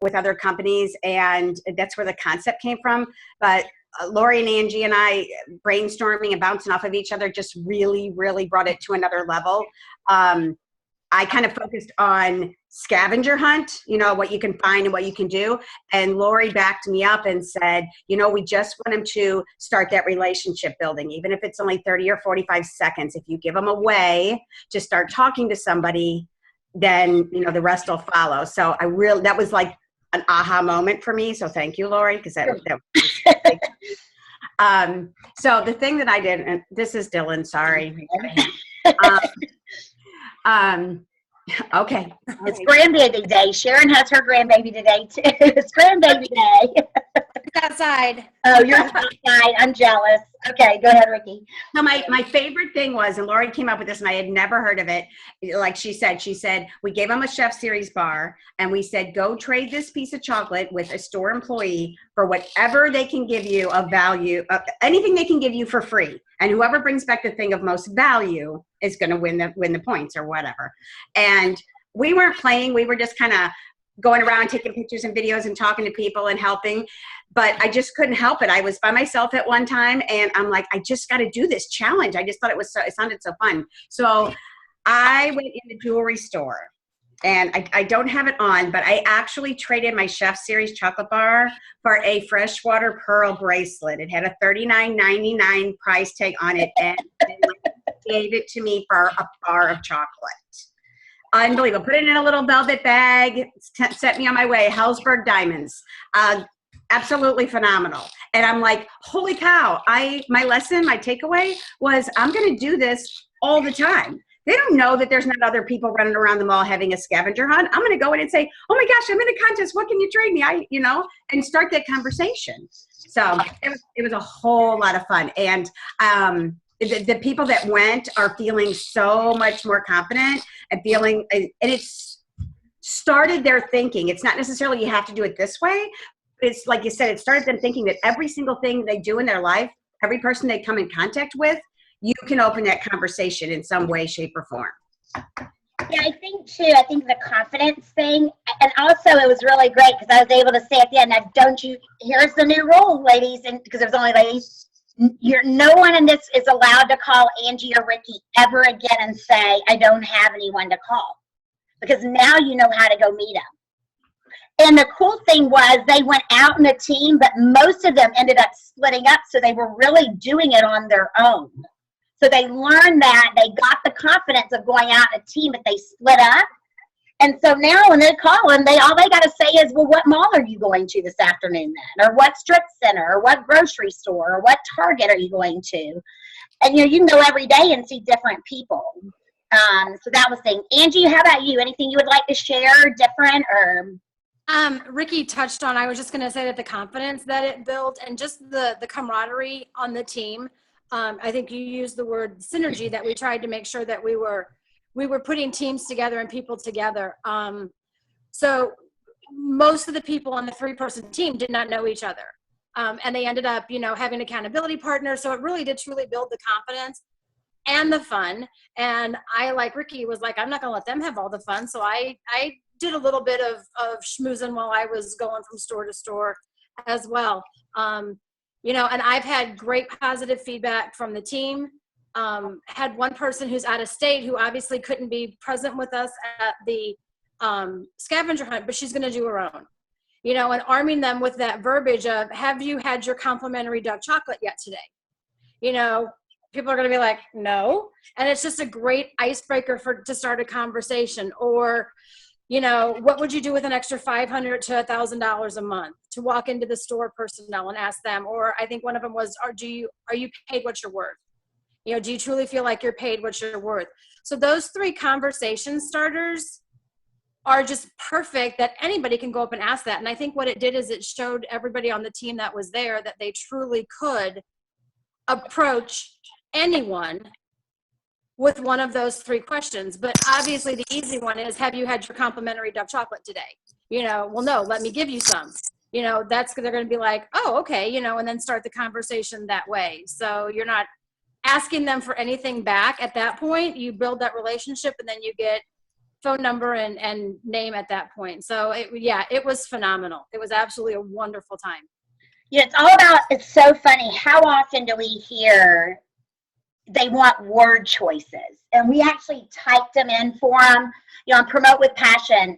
with other companies, and that's where the concept came from. But Lori and Angie and I brainstorming and bouncing off of each other just really, really brought it to another level. I kind of focused on scavenger hunt, what you can find and what you can do. And Lori backed me up and said, we just want them to start that relationship building, even if it's only 30 or 45 seconds. If you give them a way to start talking to somebody, then, the rest will follow. So that was like an aha moment for me. So thank you, Lori, because that was so the thing that I did, and this is Dylan, sorry. Okay. It's grandbaby day. Sharon has her grandbaby today too. It's grandbaby day. Outside. Oh, you're outside. I'm jealous. Okay, go ahead, Ricky. So my favorite thing was, and Lori came up with this and I had never heard of it. Like she said, we gave them a Chef Series bar and we said, go trade this piece of chocolate with a store employee for whatever they can give you of value, anything they can give you for free. And whoever brings back the thing of most value is going to win the points or whatever. And we weren't playing. We were just kind of going around taking pictures and videos and talking to people and helping. But I just couldn't help it. I was by myself at one time and I'm like, I just got to do this challenge. I just thought it sounded so fun. So I went in the jewelry store and I don't have it on, but I actually traded my Chef Series chocolate bar for a freshwater pearl bracelet. It had a $39.99 price tag on it and they gave it to me for a bar of chocolate. Unbelievable. Put it in a little velvet bag, set me on my way. Hellsberg Diamonds. Absolutely phenomenal. And I'm like, holy cow. My lesson, my takeaway was I'm going to do this all the time. They don't know that there's not other people running around the mall having a scavenger hunt. I'm going to go in and say, oh my gosh, I'm in a contest. What can you trade me? And start that conversation. So it was a whole lot of fun. And, the people that went are feeling so much more confident and and it's started their thinking. It's not necessarily you have to do it this way. It's like you said, it started them thinking that every single thing they do in their life, every person they come in contact with, you can open that conversation in some way, shape, or form. Yeah, I think the confidence thing, and also it was really great because I was able to say at the end, now here's the new rule, ladies, and because there's only ladies, no one in this is allowed to call Angie or Ricky ever again and say, I don't have anyone to call. Because now you know how to go meet them. And the cool thing was they went out in a team, but most of them ended up splitting up. So they were really doing it on their own. So they learned that, they got the confidence of going out in a team, but they split up. And so now when they call them, all they got to say is, well, what mall are you going to this afternoon then? Or what strip center? Or what grocery store? Or what Target are you going to? And, you can go every day and see different people. So that was the thing. Angie, how about you? Anything you would like to share different or? Ricky touched on, I was just going to say that the confidence that it built and just the camaraderie on the team. I think you used the word synergy, that we tried to make sure that we were putting teams together and people together. So most of the people on the 3-person team did not know each other. And they ended up, having accountability partners. So it really did truly build the confidence and the fun. And I, like Ricky, was like, I'm not going to let them have all the fun. So I did a little bit of schmoozing while I was going from store to store as well. And I've had great positive feedback from the team. Had one person who's out of state who obviously couldn't be present with us at the scavenger hunt, but she's going to do her own, and arming them with that verbiage of, have you had your complimentary dark chocolate yet today? People are going to be like, no. And it's just a great icebreaker to start a conversation. Or, what would you do with an extra $500 to $1,000 a month to walk into the store personnel and ask them? Or I think one of them was, are you paid what you're worth? Do you truly feel like you're paid what you're worth? So those 3 conversation starters are just perfect, that anybody can go up and ask that. And I think what it did is it showed everybody on the team that was there that they truly could approach anyone with one of those 3 questions. But obviously the easy one is, have you had your complimentary dark chocolate today? Well, no, let me give you some. They're going to be like, oh, okay, and then start the conversation that way. So you're not asking them for anything back at that point. You build that relationship and then you get phone number and name at that point. So it was phenomenal. It was absolutely a wonderful time. Yeah, it's so funny. How often do we hear they want word choices? And we actually typed them in for them. On Promote with Passion,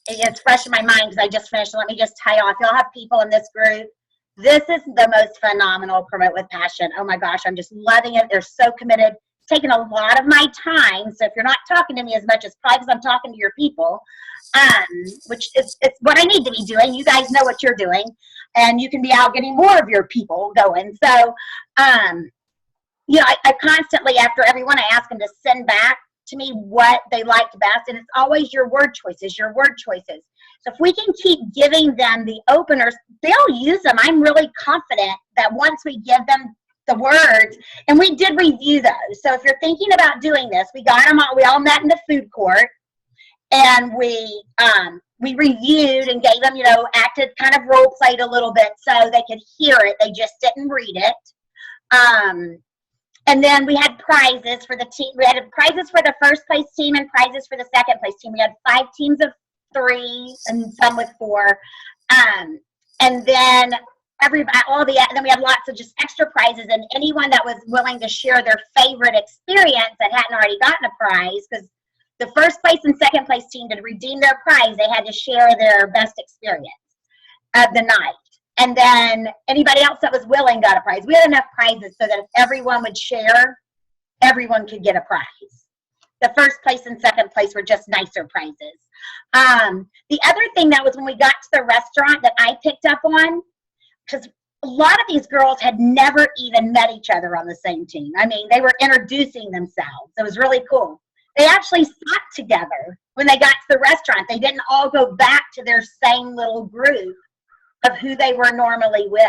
it's fresh in my mind because I just finished. Let me just tell y'all, if y'all have people in this group, this is the most phenomenal Promote with Passion. Oh my gosh, I'm just loving it. They're so committed. It's taken a lot of my time. So if you're not talking to me as much, it's probably because I'm talking to your people, which it's what I need to be doing. You guys know what you're doing, and you can be out getting more of your people going. So, I constantly, after everyone, I ask them to send back to me what they liked best, and it's always your word choices. So if we can keep giving them the openers, they'll use them. I'm really confident that once we give them the words, and we did review those. So if you're thinking about doing this, we got them all. We all met in the food court, and we reviewed and gave them, acted, kind of role played a little bit so they could hear it. They just didn't read it. And then we had prizes for the team. We had prizes for the first place team and prizes for the second place team. We had 5 teams of 3 and some with 4. And then then we had lots of just extra prizes, and anyone that was willing to share their favorite experience that hadn't already gotten a prize, because the first place and second place team, to redeem their prize, they had to share their best experience of the night. And then anybody else that was willing got a prize. We had enough prizes so that if everyone would share, everyone could get a prize. The first place and second place were just nicer prizes. The other thing that was when we got to the restaurant that I picked up on, because a lot of these girls had never even met each other on the same team. I mean, they were introducing themselves. It was really cool. They actually sat together when they got to the restaurant. They didn't all go back to their same little group of who they were normally with.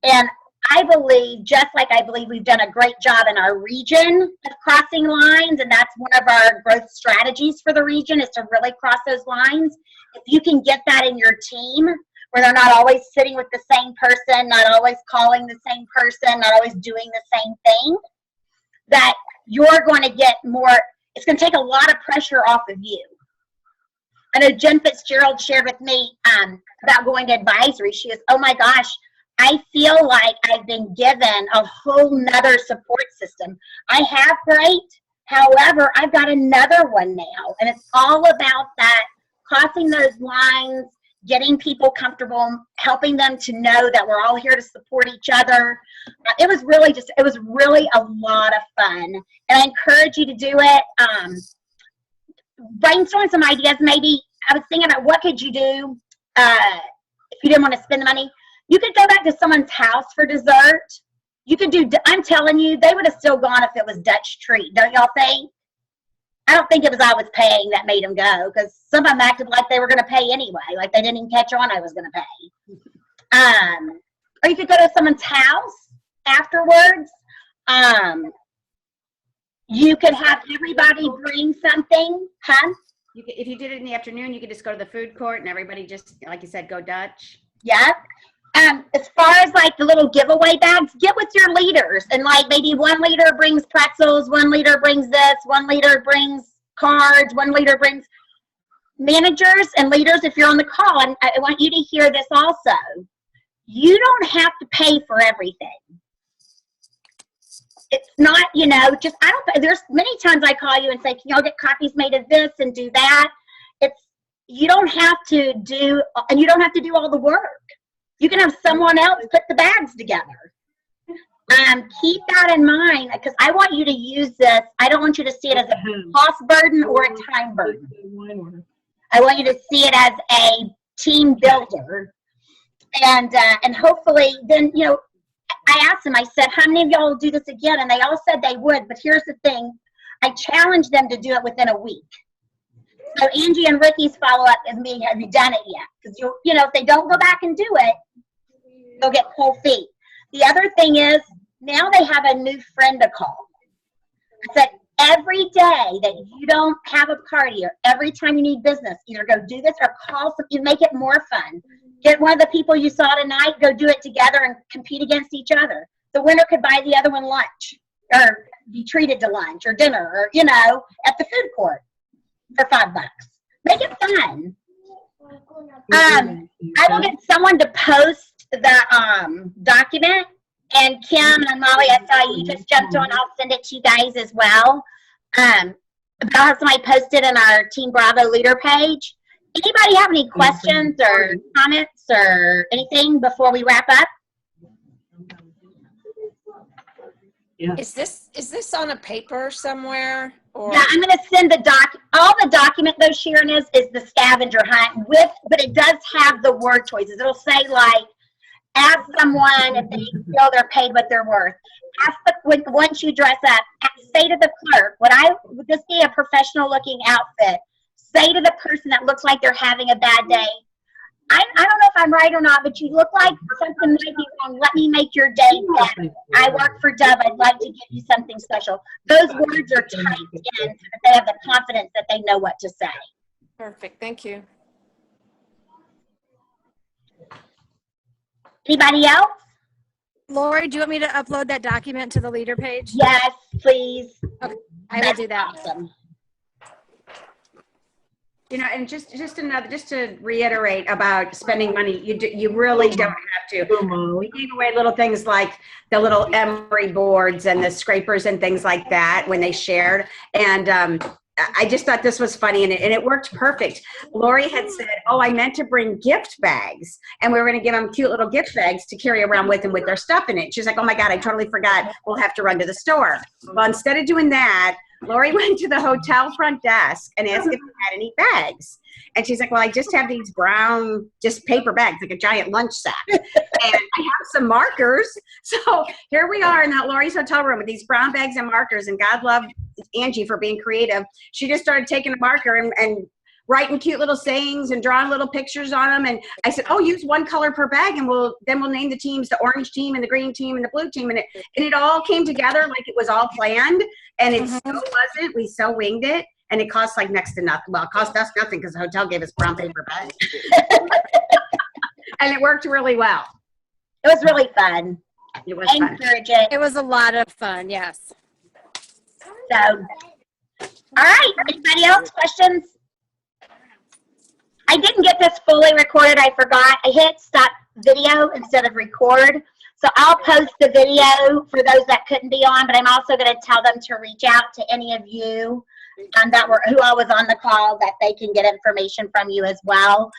And I believe, just like I believe we've done a great job in our region of crossing lines, and that's one of our growth strategies for the region, is to really cross those lines. If you can get that in your team, where they're not always sitting with the same person, not always calling the same person, not always doing the same thing, that you're going to get more, it's going to take a lot of pressure off of you. I know Jen Fitzgerald shared with me about going to advisory. She goes, oh my gosh, I feel like I've been given a whole nother support system. I have great, however, I've got another one now. And it's all about that, crossing those lines, getting people comfortable, helping them to know that we're all here to support each other. It was really a lot of fun. And I encourage you to do it. Brainstorm some ideas. Maybe I was thinking about what could you do if you didn't want to spend the money. You could go back to someone's house for dessert. You could do, I'm telling you, they would have still gone if it was Dutch treat. Don't y'all think? I don't think it was I was paying that made them go, because some of them acted like they were going to pay anyway, like they didn't even catch on I was going to pay. Or you could go to someone's house afterwards. You could have everybody bring something, huh? If you did it in the afternoon, you could just go to the food court and everybody just, like you said, go Dutch. Yeah. As far as like the little giveaway bags, get with your leaders, and like maybe one leader brings pretzels, one leader brings this, one leader brings cards, one leader brings managers and leaders. If you're on the call, and I want you to hear this also, you don't have to pay for everything. It's not, just, there's many times I call you and say, can y'all get copies made of this and do that? You don't have to do, and you don't have to do all the work. You can have someone else put the bags together. Keep that in mind, because I want you to use this. I don't want you to see it as a cost burden or a time burden. I want you to see it as a team builder. And hopefully then, I asked them, I said, how many of y'all will do this again? And they all said they would, but here's the thing. I challenged them to do it within a week. So Angie and Ricky's follow-up is me, have you done it yet? Because, if they don't go back and do it, they'll get cold feet. The other thing is, now they have a new friend to call. I said, every day that you don't have a party, or every time you need business, either go do this or call some, you make it more fun. Get one of the people you saw tonight, go do it together and compete against each other. The winner could buy the other one lunch, or be treated to lunch or dinner, or, at the food court. for $5. Make it fun. I will get someone to post the document. And Kim and Molly, I saw you just jumped on. I'll send it to you guys as well. But I'll have somebody post it in our Team Bravo leader page. Anybody have any questions or comments or anything before we wrap up? Yeah. Is this on a paper somewhere? Or Yeah, I'm going to send all the document though, Sharon, is the scavenger hunt but it does have the word choices. It'll say like, ask someone if they feel they're paid what they're worth. Once you dress up, say to the clerk, would this be a professional looking outfit? Say to the person that looks like they're having a bad day, I don't know if I'm right or not, but you look like something might be wrong. Let me make your day better. I work for Dove. I'd like to give you something special. Those words are typed in so that they have the confidence that they know what to say. perfect, thank you. Anybody else? Lori, do you want me to upload that document to the leader page? Yes, please. I will do that. Awesome. You know, and just to reiterate about spending money, you really don't have to. We gave away little things like the little emery boards and the scrapers and things like that when they shared. And I just thought this was funny, and it worked perfect. Lori had said, oh, I meant to bring gift bags, and we were going to give them cute little gift bags to carry around with them with their stuff in it. She's like, oh my God, I totally forgot. We'll have to run to the store. Well, instead of doing that, Lori went to the hotel front desk and asked if they had any bags. And she's like, well, I just have these brown, just paper bags, like a giant lunch sack. And I have some markers. So here we are in that Lori's hotel room with these brown bags and markers. And God love Angie for being creative. She just started taking a marker and writing cute little sayings and drawing little pictures on them. And I said, oh, use one color per bag, and we'll name the teams, the orange team and the green team and the blue team. And it all came together like it was all planned. And it so wasn't. We so winged it. And it cost like next to nothing. Well, it cost us nothing because the hotel gave us brown paper bags. And it worked really well. It was really fun. It was I fun. encourage it. It was a lot of fun, yes. So, all right. Anybody else? Questions? I didn't get this fully recorded. I forgot. I hit stop video instead of record. So I'll post the video for those that couldn't be on, but I'm also going to tell them to reach out to any of you who all was on the call, that they can get information from you as well.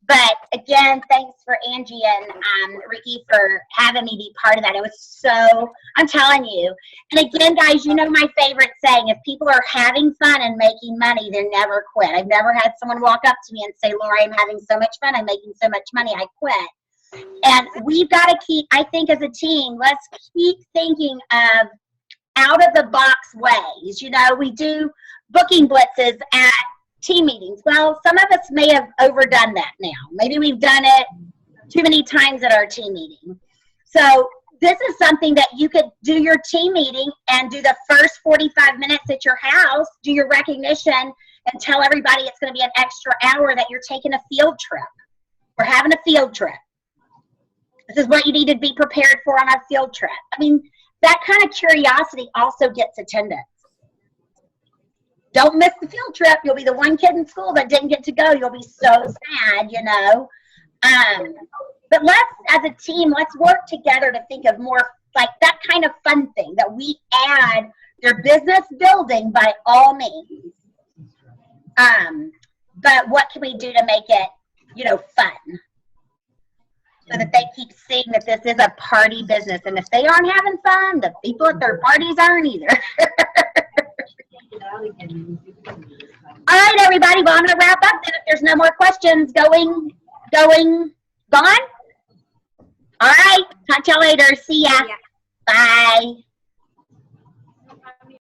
But again, thanks for Angie and Ricky for having me be part of that. It was so, I'm telling you. And again, guys, you know my favorite saying, if people are having fun and making money, they never quit. I've never had someone walk up to me and say, Laura, I'm having so much fun, I'm making so much money, I quit. And we've got to keep, I think as a team, let's keep thinking of out of the box ways. You know, we do booking blitzes at team meetings. Well, some of us may have overdone that now. Maybe we've done it too many times at our team meeting. So this is something that you could do your team meeting and do the first 45 minutes at your house, do your recognition, and tell everybody it's going to be an extra hour that you're taking a field trip. We're having a field trip. This is what you need to be prepared for on a field trip. I mean, that kind of curiosity also gets attendance. Don't miss the field trip. You'll be the one kid in school that didn't get to go. You'll be so sad, you know. But let's, as a team, let's work together to think of more like that kind of fun thing that we add their business building by all means. But what can we do to make it, you know, fun? So that they keep seeing that this is a party business. And if they aren't having fun, the people at their parties aren't either. All right, everybody. Well, I'm going to wrap up then if there's no more questions. Gone? All right. Talk to y'all later. See ya. Bye.